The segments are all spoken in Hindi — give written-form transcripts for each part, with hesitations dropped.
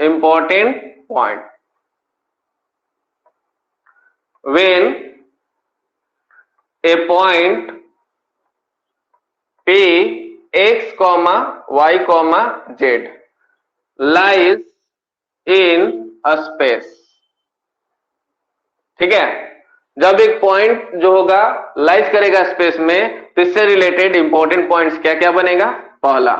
important point. When a point P x, y, z lies in a space. ठीक है, जब एक पॉइंट जो होगा लाइज करेगा स्पेस में, तो इससे रिलेटेड इंपॉर्टेंट पॉइंट्स क्या क्या बनेगा? पहला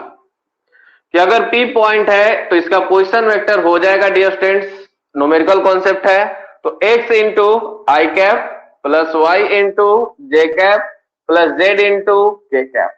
कि अगर P पॉइंट है तो इसका पोजीशन वेक्टर हो जाएगा डियर स्टूडेंट्स, न्यूमेरिकल कॉन्सेप्ट है, तो x into I cap plus Y into J cap plus Z into K cap.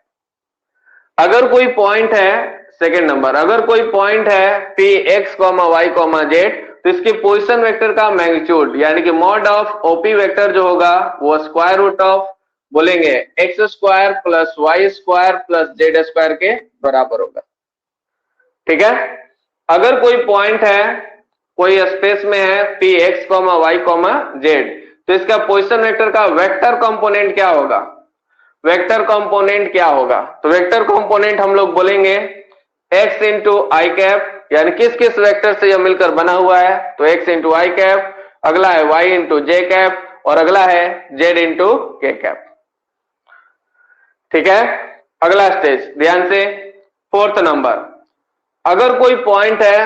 अगर कोई पॉइंट है, सेकेंड नंबर, अगर कोई पॉइंट है P x, y, z, तो इसके पोजीशन वेक्टर का मैग्नीट्यूड यानी कि मॉड ऑफ ओपी वेक्टर जो होगा वो स्क्वायर रूट ऑफ बोलेंगे X square plus Y square plus Z square के बराबर होगा। ठीक है, अगर कोई पॉइंट है, कोई स्पेस में है P x, y, z, तो इसका पोजीशन वेक्टर का वेक्टर कंपोनेंट क्या होगा? वेक्टर कंपोनेंट क्या होगा? तो वेक्टर कंपोनेंट हम लोग बोलेंगे x इंटू आई कैप, यानी किस किस वेक्टर से यह मिलकर बना हुआ है? तो x इंटू आई कैप, अगला है y इंटू जे कैप और अगला है z इंटू के कैप। ठीक है, अगला स्टेज ध्यान से, फोर्थ नंबर, अगर कोई पॉइंट है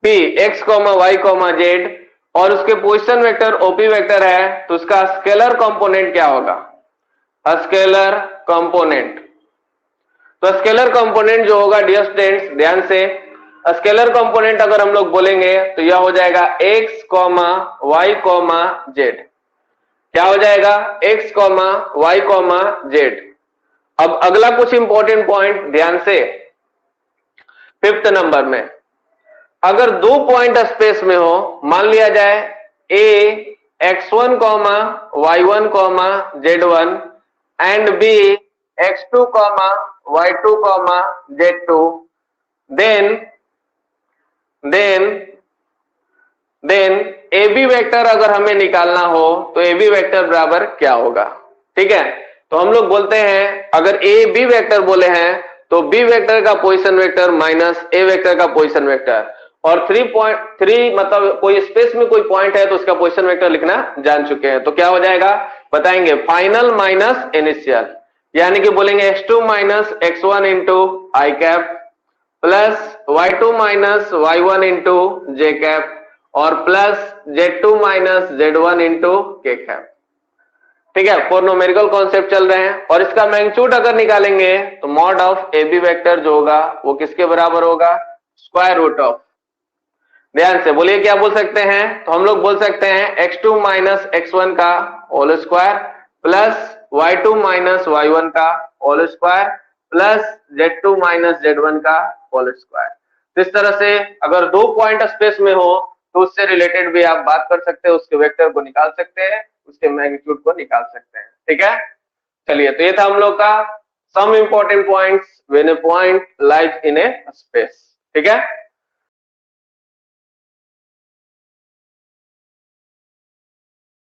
P x, y, z और उसके पोजीशन वेक्टर ओपी वेक्टर है, तो उसका स्केलर कंपोनेंट क्या होगा? Scalar component. तो स्केलर कंपोनेंट जो होगा डियर स्टूडेंट्स ध्यान से, स्केलर कंपोनेंट अगर हम लोग बोलेंगे तो यह हो जाएगा x, y, z। क्या हो जाएगा? x, y, z। अब अगला कुछ इंपॉर्टेंट पॉइंट ध्यान से, फिफ्थ नंबर में, अगर दो पॉइंट स्पेस में हो, मान लिया जाए a x1, y1, z1 and b x2, y2, z2, then AB vector अगर हमें निकालना हो तो AB वेक्टर बराबर क्या होगा? ठीक है, तो हम लोग बोलते हैं अगर AB वेक्टर बोले हैं तो B वेक्टर का position vector minus A vector का पोजीशन वेक्टर, और 3 मतलब कोई स्पेस में कोई पॉइंट है तो उसका पोजीशन वेक्टर लिखना जान चुके हैं, तो क्या हो जाएगा बताएंगे? फाइनल माइनस इनिशियल, यानी कि बोलेंगे x2 minus x1 into I cap plus y2 minus y1 into J cap और plus z2 minus z1 into K cap. ठीक है, फोर न्यूमेरिकल कॉन्सेप्ट चल रहे हैं, और इसका मैग्नीट्यूड अगर निकालेंगे तो मॉड ऑफ AB वेक्टर जो होगा वो किसके बराबर होगा? स्क्वायर रूट ऑफ, ध्यान से बोलिए क्या बोल सकते हैं? तो हम लोग बोल सकते हैं x2 माइनस x1 का whole square plus y2 minus y1 का whole square plus z2 minus z1 का होल स्क्वायर। इस तरह से अगर दो पॉइंट स्पेस में हो तो उससे रिलेटेड भी आप बात कर सकते हैं, उसके वेक्टर को निकाल सकते हैं, उसके मैग्नीट्यूड को निकाल सकते हैं। ठीक है, चलिए, तो ये था हम लोग का some important points when a point lies in a space. ठीक है।